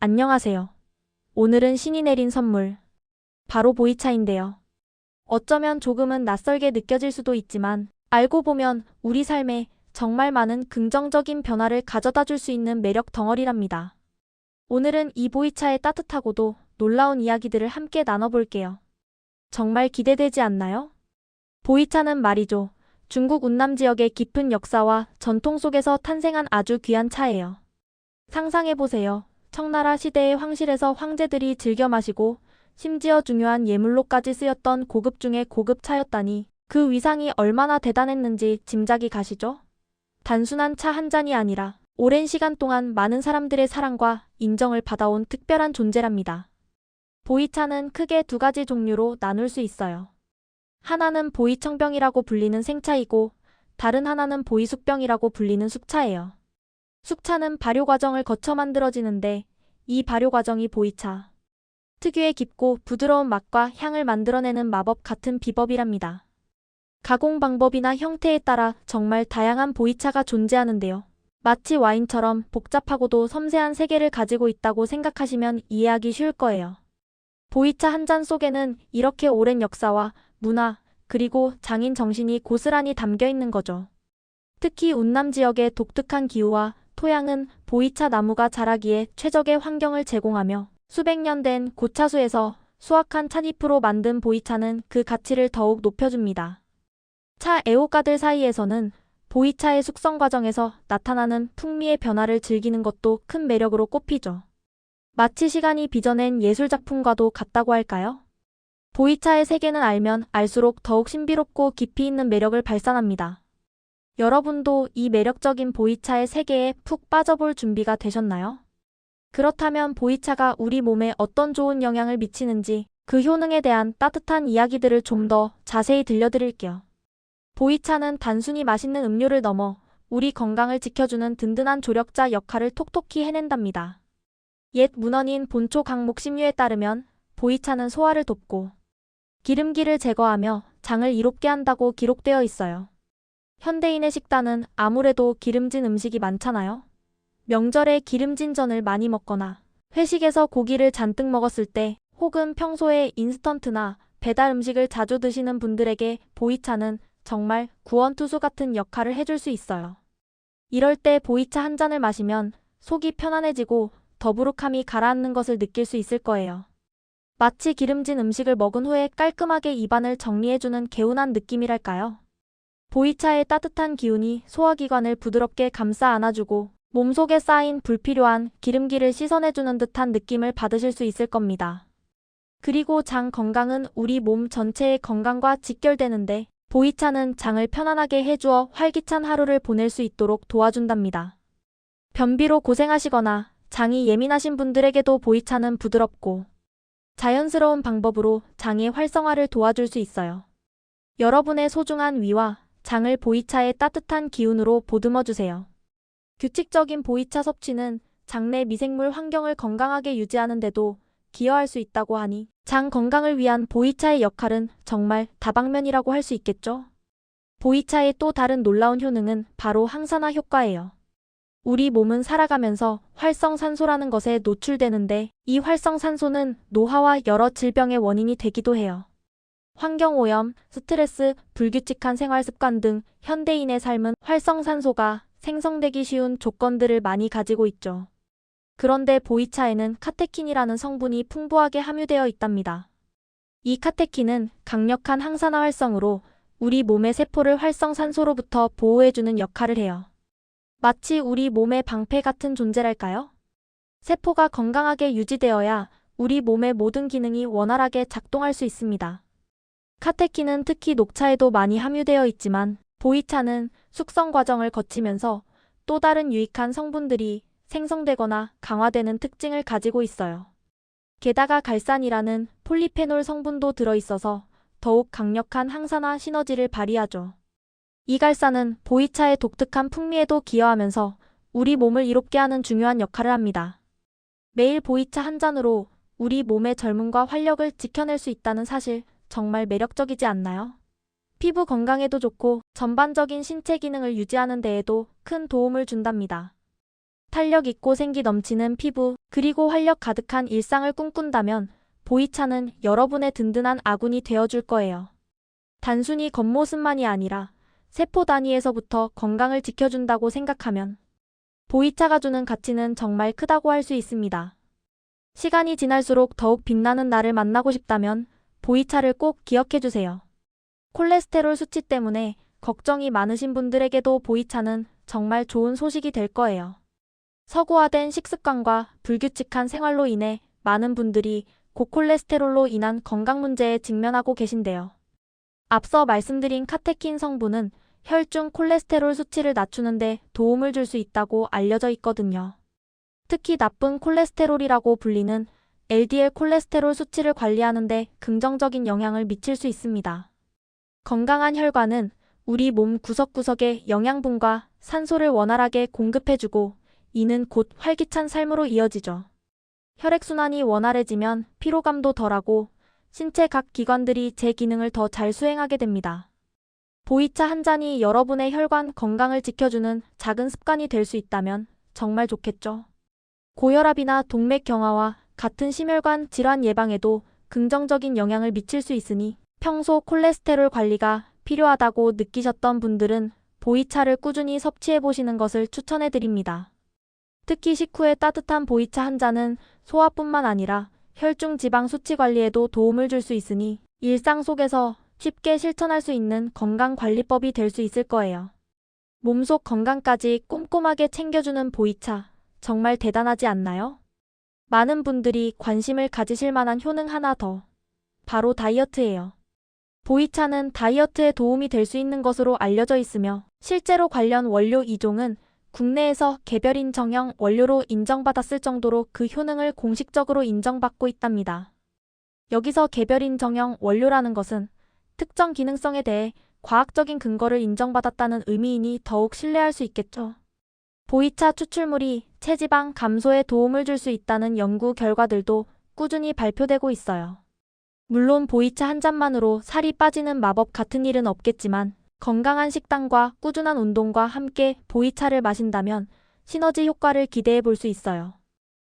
안녕하세요. 오늘은 신이 내린 선물, 바로 보이차인데요. 어쩌면 조금은 낯설게 느껴질 수도 있지만 알고 보면 우리 삶에 정말 많은 긍정적인 변화를 가져다 줄 수 있는 매력 덩어리랍니다. 오늘은 이 보이차의 따뜻하고도 놀라운 이야기들을 함께 나눠볼게요. 정말 기대되지 않나요? 보이차는 말이죠. 중국 운남 지역의 깊은 역사와 전통 속에서 탄생한 아주 귀한 차예요. 상상해보세요. 청나라 시대의 황실에서 황제들이 즐겨 마시고 심지어 중요한 예물로까지 쓰였던 고급 중의 고급 차였다니 그 위상이 얼마나 대단했는지 짐작이 가시죠? 단순한 차 한 잔이 아니라 오랜 시간 동안 많은 사람들의 사랑과 인정을 받아온 특별한 존재랍니다. 보이차는 크게 두 가지 종류로 나눌 수 있어요. 하나는 보이청병이라고 불리는 생차이고 다른 하나는 보이숙병이라고 불리는 숙차예요. 숙차는 발효 과정을 거쳐 만들어지는데 이 발효 과정이 보이차 특유의 깊고 부드러운 맛과 향을 만들어내는 마법 같은 비법이랍니다. 가공 방법이나 형태에 따라 정말 다양한 보이차가 존재하는데요. 마치 와인처럼 복잡하고도 섬세한 세계를 가지고 있다고 생각하시면 이해하기 쉬울 거예요. 보이차 한 잔 속에는 이렇게 오랜 역사와 문화, 그리고 장인 정신이 고스란히 담겨 있는 거죠. 특히 운남 지역의 독특한 기후와 토양은 보이차 나무가 자라기에 최적의 환경을 제공하며 수백 년 된 고차수에서 수확한 찻잎으로 만든 보이차는 그 가치를 더욱 높여줍니다. 차 애호가들 사이에서는 보이차의 숙성 과정에서 나타나는 풍미의 변화를 즐기는 것도 큰 매력으로 꼽히죠. 마치 시간이 빚어낸 예술작품과도 같다고 할까요? 보이차의 세계는 알면 알수록 더욱 신비롭고 깊이 있는 매력을 발산합니다. 여러분도 이 매력적인 보이차의 세계에 푹 빠져볼 준비가 되셨나요? 그렇다면 보이차가 우리 몸에 어떤 좋은 영향을 미치는지 그 효능에 대한 따뜻한 이야기들을 좀 더 자세히 들려드릴게요. 보이차는 단순히 맛있는 음료를 넘어 우리 건강을 지켜주는 든든한 조력자 역할을 톡톡히 해낸답니다. 옛 문헌인 본초 강목심유에 따르면 보이차는 소화를 돕고 기름기를 제거하며 장을 이롭게 한다고 기록되어 있어요. 현대인의 식단은 아무래도 기름진 음식이 많잖아요. 명절에 기름진 전을 많이 먹거나 회식에서 고기를 잔뜩 먹었을 때 혹은 평소에 인스턴트나 배달 음식을 자주 드시는 분들에게 보이차는 정말 구원투수 같은 역할을 해줄 수 있어요. 이럴 때 보이차 한 잔을 마시면 속이 편안해지고 더부룩함이 가라앉는 것을 느낄 수 있을 거예요. 마치 기름진 음식을 먹은 후에 깔끔하게 입안을 정리해주는 개운한 느낌이랄까요? 보이차의 따뜻한 기운이 소화기관을 부드럽게 감싸 안아주고 몸속에 쌓인 불필요한 기름기를 씻어내주는 듯한 느낌을 받으실 수 있을 겁니다. 그리고 장 건강은 우리 몸 전체의 건강과 직결되는데 보이차는 장을 편안하게 해주어 활기찬 하루를 보낼 수 있도록 도와준답니다. 변비로 고생하시거나 장이 예민하신 분들에게도 보이차는 부드럽고 자연스러운 방법으로 장의 활성화를 도와줄 수 있어요. 여러분의 소중한 위와 장을 보이차의 따뜻한 기운으로 보듬어주세요. 규칙적인 보이차 섭취는 장내 미생물 환경을 건강하게 유지하는 데도 기여할 수 있다고 하니 장 건강을 위한 보이차의 역할은 정말 다방면이라고 할 수 있겠죠? 보이차의 또 다른 놀라운 효능은 바로 항산화 효과예요. 우리 몸은 살아가면서 활성산소라는 것에 노출되는데 이 활성산소는 노화와 여러 질병의 원인이 되기도 해요. 환경오염, 스트레스, 불규칙한 생활습관 등 현대인의 삶은 활성산소가 생성되기 쉬운 조건들을 많이 가지고 있죠. 그런데 보이차에는 카테킨이라는 성분이 풍부하게 함유되어 있답니다. 이 카테킨은 강력한 항산화 활성으로 우리 몸의 세포를 활성산소로부터 보호해주는 역할을 해요. 마치 우리 몸의 방패 같은 존재랄까요? 세포가 건강하게 유지되어야 우리 몸의 모든 기능이 원활하게 작동할 수 있습니다. 카테킨은 특히 녹차에도 많이 함유되어 있지만 보이차는 숙성 과정을 거치면서 또 다른 유익한 성분들이 생성되거나 강화되는 특징을 가지고 있어요. 게다가 갈산이라는 폴리페놀 성분도 들어있어서 더욱 강력한 항산화 시너지를 발휘하죠. 이 갈산은 보이차의 독특한 풍미에도 기여하면서 우리 몸을 이롭게 하는 중요한 역할을 합니다. 매일 보이차 한 잔으로 우리 몸의 젊음과 활력을 지켜낼 수 있다는 사실 정말 매력적이지 않나요? 피부 건강에도 좋고 전반적인 신체 기능을 유지하는 데에도 큰 도움을 준답니다. 탄력 있고 생기 넘치는 피부, 그리고 활력 가득한 일상을 꿈꾼다면 보이차는 여러분의 든든한 아군이 되어줄 거예요. 단순히 겉모습만이 아니라 세포 단위에서부터 건강을 지켜준다고 생각하면 보이차가 주는 가치는 정말 크다고 할 수 있습니다. 시간이 지날수록 더욱 빛나는 나를 만나고 싶다면 보이차를 꼭 기억해주세요. 콜레스테롤 수치 때문에 걱정이 많으신 분들에게도 보이차는 정말 좋은 소식이 될 거예요. 서구화된 식습관과 불규칙한 생활로 인해 많은 분들이 고콜레스테롤로 인한 건강 문제에 직면하고 계신데요. 앞서 말씀드린 카테킨 성분은 혈중 콜레스테롤 수치를 낮추는 데 도움을 줄 수 있다고 알려져 있거든요. 특히 나쁜 콜레스테롤이라고 불리는 LDL 콜레스테롤 수치를 관리하는 데 긍정적인 영향을 미칠 수 있습니다. 건강한 혈관은 우리 몸 구석구석에 영양분과 산소를 원활하게 공급해주고 이는 곧 활기찬 삶으로 이어지죠. 혈액순환이 원활해지면 피로감도 덜하고 신체 각 기관들이 제 기능을 더 잘 수행하게 됩니다. 보이차 한 잔이 여러분의 혈관 건강을 지켜주는 작은 습관이 될 수 있다면 정말 좋겠죠. 고혈압이나 동맥 경화와 같은 심혈관 질환 예방에도 긍정적인 영향을 미칠 수 있으니 평소 콜레스테롤 관리가 필요하다고 느끼셨던 분들은 보이차를 꾸준히 섭취해 보시는 것을 추천해 드립니다. 특히 식후에 따뜻한 보이차 한 잔은 소화뿐만 아니라 혈중 지방 수치 관리에도 도움을 줄 수 있으니 일상 속에서 쉽게 실천할 수 있는 건강관리법이 될 수 있을 거예요. 몸속 건강까지 꼼꼼하게 챙겨주는 보이차, 정말 대단하지 않나요? 많은 분들이 관심을 가지실 만한 효능 하나 더. 바로 다이어트예요. 보이차는 다이어트에 도움이 될 수 있는 것으로 알려져 있으며 실제로 관련 원료 2종은 국내에서 개별인 정형 원료로 인정받았을 정도로 그 효능을 공식적으로 인정받고 있답니다. 여기서 개별인 정형 원료라는 것은 특정 기능성에 대해 과학적인 근거를 인정받았다는 의미이니 더욱 신뢰할 수 있겠죠. 보이차 추출물이 체지방 감소에 도움을 줄 수 있다는 연구 결과들도 꾸준히 발표되고 있어요. 물론 보이차 한 잔만으로 살이 빠지는 마법 같은 일은 없겠지만 건강한 식단과 꾸준한 운동과 함께 보이차를 마신다면 시너지 효과를 기대해 볼 수 있어요.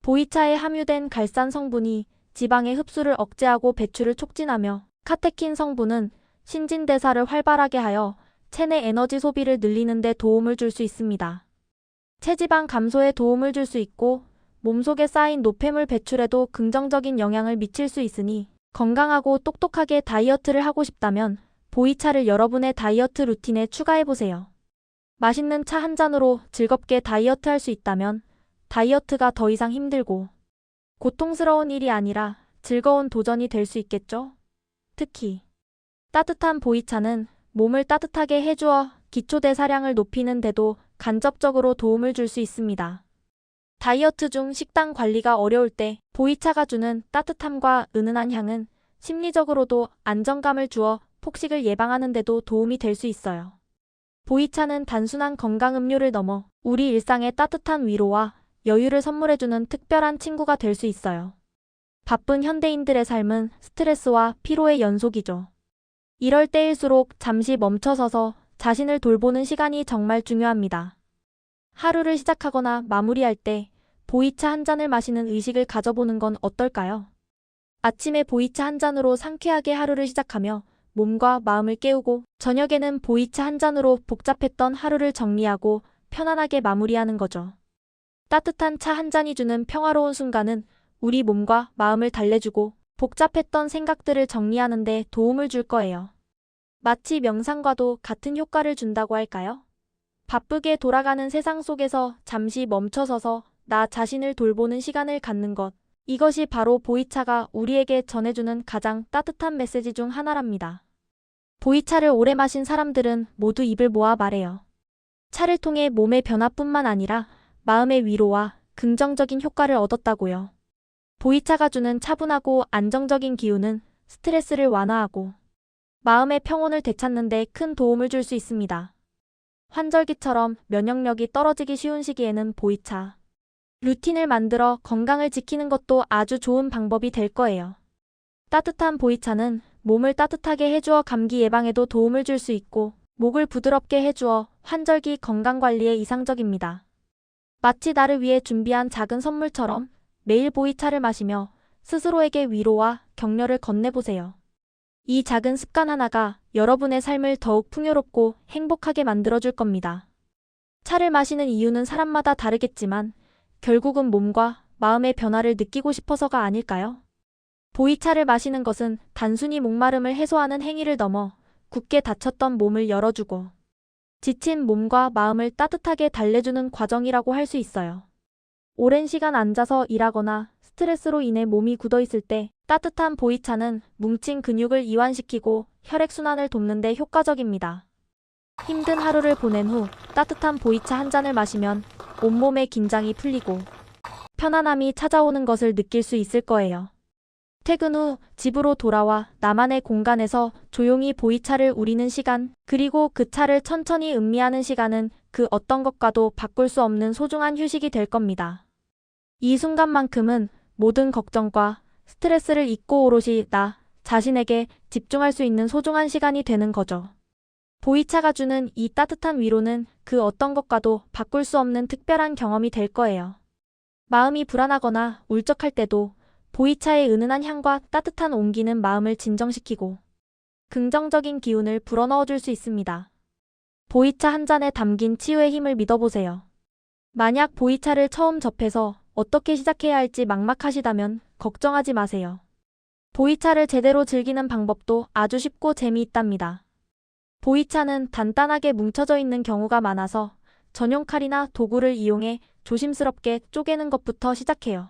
보이차에 함유된 갈산 성분이 지방의 흡수를 억제하고 배출을 촉진하며 카테킨 성분은 신진대사를 활발하게 하여 체내 에너지 소비를 늘리는 데 도움을 줄 수 있습니다. 체지방 감소에 도움을 줄 수 있고 몸속에 쌓인 노폐물 배출에도 긍정적인 영향을 미칠 수 있으니 건강하고 똑똑하게 다이어트를 하고 싶다면 보이차를 여러분의 다이어트 루틴에 추가해보세요. 맛있는 차 한 잔으로 즐겁게 다이어트 할 수 있다면 다이어트가 더 이상 힘들고 고통스러운 일이 아니라 즐거운 도전이 될 수 있겠죠? 특히 따뜻한 보이차는 몸을 따뜻하게 해주어 기초대사량을 높이는 데도 간접적으로 도움을 줄 수 있습니다. 다이어트 중 식단 관리가 어려울 때 보이차가 주는 따뜻함과 은은한 향은 심리적으로도 안정감을 주어 폭식을 예방하는 데도 도움이 될 수 있어요. 보이차는 단순한 건강 음료를 넘어 우리 일상에 따뜻한 위로와 여유를 선물해주는 특별한 친구가 될 수 있어요. 바쁜 현대인들의 삶은 스트레스와 피로의 연속이죠. 이럴 때일수록 잠시 멈춰서서 자신을 돌보는 시간이 정말 중요합니다. 하루를 시작하거나 마무리할 때 보이차 한 잔을 마시는 의식을 가져보는 건 어떨까요? 아침에 보이차 한 잔으로 상쾌하게 하루를 시작하며 몸과 마음을 깨우고 저녁에는 보이차 한 잔으로 복잡했던 하루를 정리하고 편안하게 마무리하는 거죠. 따뜻한 차 한 잔이 주는 평화로운 순간은 우리 몸과 마음을 달래주고 복잡했던 생각들을 정리하는 데 도움을 줄 거예요. 마치 명상과도 같은 효과를 준다고 할까요? 바쁘게 돌아가는 세상 속에서 잠시 멈춰서서 나 자신을 돌보는 시간을 갖는 것. 이것이 바로 보이차가 우리에게 전해주는 가장 따뜻한 메시지 중 하나랍니다. 보이차를 오래 마신 사람들은 모두 입을 모아 말해요. 차를 통해 몸의 변화뿐만 아니라 마음의 위로와 긍정적인 효과를 얻었다고요. 보이차가 주는 차분하고 안정적인 기운은 스트레스를 완화하고 마음의 평온을 되찾는 데 큰 도움을 줄 수 있습니다. 환절기처럼 면역력이 떨어지기 쉬운 시기에는 보이차 루틴을 만들어 건강을 지키는 것도 아주 좋은 방법이 될 거예요. 따뜻한 보이차는 몸을 따뜻하게 해주어 감기 예방에도 도움을 줄 수 있고 목을 부드럽게 해주어 환절기 건강관리에 이상적입니다. 마치 나를 위해 준비한 작은 선물처럼 매일 보이차를 마시며 스스로에게 위로와 격려를 건네보세요. 이 작은 습관 하나가 여러분의 삶을 더욱 풍요롭고 행복하게 만들어줄 겁니다. 차를 마시는 이유는 사람마다 다르겠지만 결국은 몸과 마음의 변화를 느끼고 싶어서가 아닐까요? 보이차를 마시는 것은 단순히 목마름을 해소하는 행위를 넘어 굳게 닫혔던 몸을 열어주고 지친 몸과 마음을 따뜻하게 달래주는 과정이라고 할 수 있어요. 오랜 시간 앉아서 일하거나 스트레스로 인해 몸이 굳어있을 때 따뜻한 보이차는 뭉친 근육을 이완시키고 혈액순환을 돕는 데 효과적입니다. 힘든 하루를 보낸 후 따뜻한 보이차 한 잔을 마시면 온몸의 긴장이 풀리고 편안함이 찾아오는 것을 느낄 수 있을 거예요. 퇴근 후 집으로 돌아와 나만의 공간에서 조용히 보이차를 우리는 시간, 그리고 그 차를 천천히 음미하는 시간은 그 어떤 것과도 바꿀 수 없는 소중한 휴식이 될 겁니다. 이 순간만큼은 모든 걱정과 스트레스를 잊고 오롯이 나 자신에게 집중할 수 있는 소중한 시간이 되는 거죠. 보이차가 주는 이 따뜻한 위로는 그 어떤 것과도 바꿀 수 없는 특별한 경험이 될 거예요. 마음이 불안하거나 울적할 때도 보이차의 은은한 향과 따뜻한 온기는 마음을 진정시키고 긍정적인 기운을 불어넣어줄 수 있습니다. 보이차 한 잔에 담긴 치유의 힘을 믿어보세요. 만약 보이차를 처음 접해서 어떻게 시작해야 할지 막막하시다면 걱정하지 마세요. 보이차를 제대로 즐기는 방법도 아주 쉽고 재미있답니다. 보이차는 단단하게 뭉쳐져 있는 경우가 많아서 전용 칼이나 도구를 이용해 조심스럽게 쪼개는 것부터 시작해요.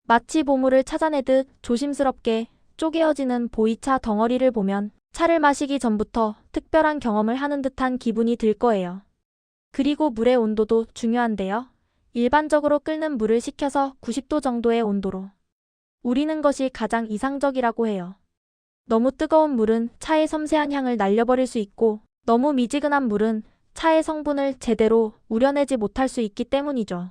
마치 보물을 찾아내듯 조심스럽게 쪼개어지는 보이차 덩어리를 보면 차를 마시기 전부터 특별한 경험을 하는 듯한 기분이 들 거예요. 그리고 물의 온도도 중요한데요. 일반적으로 끓는 물을 식혀서 90도 정도의 온도로 우리는 것이 가장 이상적이라고 해요. 너무 뜨거운 물은 차의 섬세한 향을 날려버릴 수 있고 너무 미지근한 물은 차의 성분을 제대로 우려내지 못할 수 있기 때문이죠.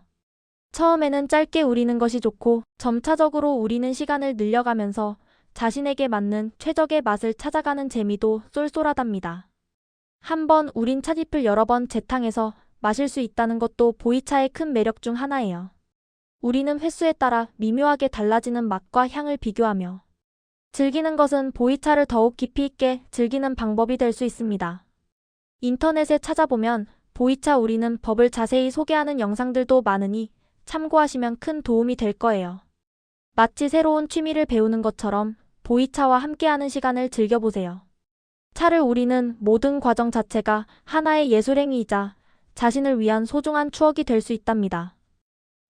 처음에는 짧게 우리는 것이 좋고 점차적으로 우리는 시간을 늘려가면서 자신에게 맞는 최적의 맛을 찾아가는 재미도 쏠쏠하답니다. 한번 우린 찻잎을 여러 번 재탕해서 마실 수 있다는 것도 보이차의 큰 매력 중 하나예요. 우리는 횟수에 따라 미묘하게 달라지는 맛과 향을 비교하며 즐기는 것은 보이차를 더욱 깊이 있게 즐기는 방법이 될 수 있습니다. 인터넷에 찾아보면 보이차 우리는 법을 자세히 소개하는 영상들도 많으니 참고하시면 큰 도움이 될 거예요. 마치 새로운 취미를 배우는 것처럼 보이차와 함께하는 시간을 즐겨보세요. 차를 우리는 모든 과정 자체가 하나의 예술행위이자 자신을 위한 소중한 추억이 될 수 있답니다.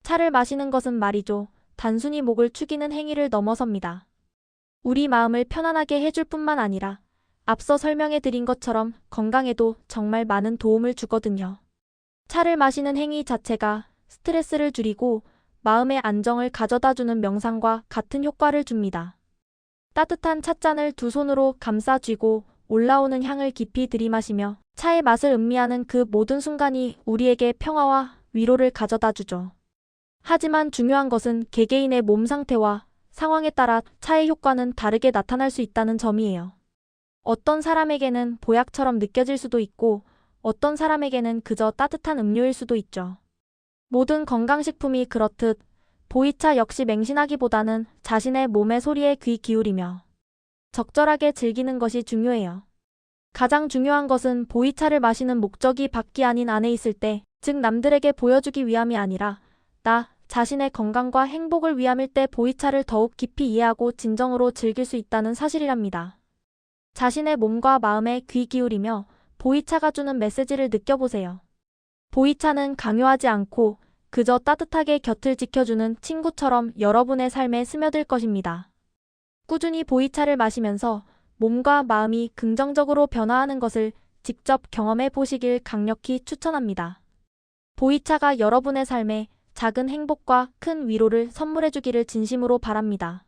차를 마시는 것은 말이죠. 단순히 목을 축이는 행위를 넘어섭니다. 우리 마음을 편안하게 해줄 뿐만 아니라 앞서 설명해 드린 것처럼 건강에도 정말 많은 도움을 주거든요. 차를 마시는 행위 자체가 스트레스를 줄이고 마음의 안정을 가져다주는 명상과 같은 효과를 줍니다. 따뜻한 찻잔을 두 손으로 감싸 쥐고 올라오는 향을 깊이 들이마시며 차의 맛을 음미하는 그 모든 순간이 우리에게 평화와 위로를 가져다주죠. 하지만 중요한 것은 개개인의 몸 상태와 상황에 따라 차의 효과는 다르게 나타날 수 있다는 점이에요. 어떤 사람에게는 보약처럼 느껴질 수도 있고 어떤 사람에게는 그저 따뜻한 음료일 수도 있죠. 모든 건강식품이 그렇듯 보이차 역시 맹신하기보다는 자신의 몸의 소리에 귀 기울이며 적절하게 즐기는 것이 중요해요. 가장 중요한 것은 보이차를 마시는 목적이 밖이 아닌 안에 있을 때, 즉 남들에게 보여주기 위함이 아니라 나 자신의 건강과 행복을 위함일 때 보이차를 더욱 깊이 이해하고 진정으로 즐길 수 있다는 사실이랍니다. 자신의 몸과 마음에 귀 기울이며 보이차가 주는 메시지를 느껴보세요. 보이차는 강요하지 않고 그저 따뜻하게 곁을 지켜주는 친구처럼 여러분의 삶에 스며들 것입니다. 꾸준히 보이차를 마시면서 몸과 마음이 긍정적으로 변화하는 것을 직접 경험해 보시길 강력히 추천합니다. 보이차가 여러분의 삶에 작은 행복과 큰 위로를 선물해 주기를 진심으로 바랍니다.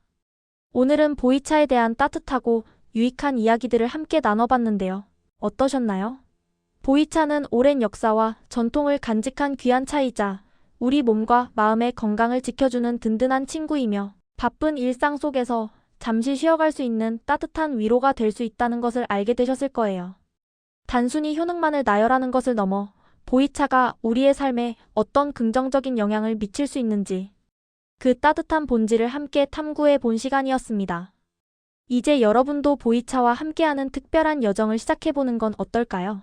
오늘은 보이차에 대한 따뜻하고 유익한 이야기들을 함께 나눠봤는데요. 어떠셨나요? 보이차는 오랜 역사와 전통을 간직한 귀한 차이자 우리 몸과 마음의 건강을 지켜주는 든든한 친구이며 바쁜 일상 속에서 잠시 쉬어갈 수 있는 따뜻한 위로가 될 수 있다는 것을 알게 되셨을 거예요. 단순히 효능만을 나열하는 것을 넘어 보이차가 우리의 삶에 어떤 긍정적인 영향을 미칠 수 있는지 그 따뜻한 본질을 함께 탐구해 본 시간이었습니다. 이제 여러분도 보이차와 함께하는 특별한 여정을 시작해보는 건 어떨까요?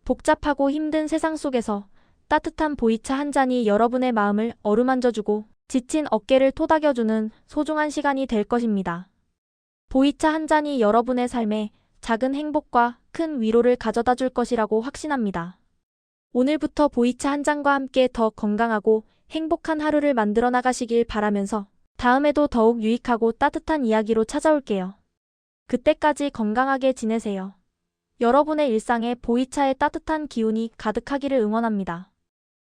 복잡하고 힘든 세상 속에서 따뜻한 보이차 한 잔이 여러분의 마음을 어루만져주고 지친 어깨를 토닥여주는 소중한 시간이 될 것입니다. 보이차 한 잔이 여러분의 삶에 작은 행복과 큰 위로를 가져다 줄 것이라고 확신합니다. 오늘부터 보이차 한 잔과 함께 더 건강하고 행복한 하루를 만들어 나가시길 바라면서 다음에도 더욱 유익하고 따뜻한 이야기로 찾아올게요. 그때까지 건강하게 지내세요. 여러분의 일상에 보이차의 따뜻한 기운이 가득하기를 응원합니다.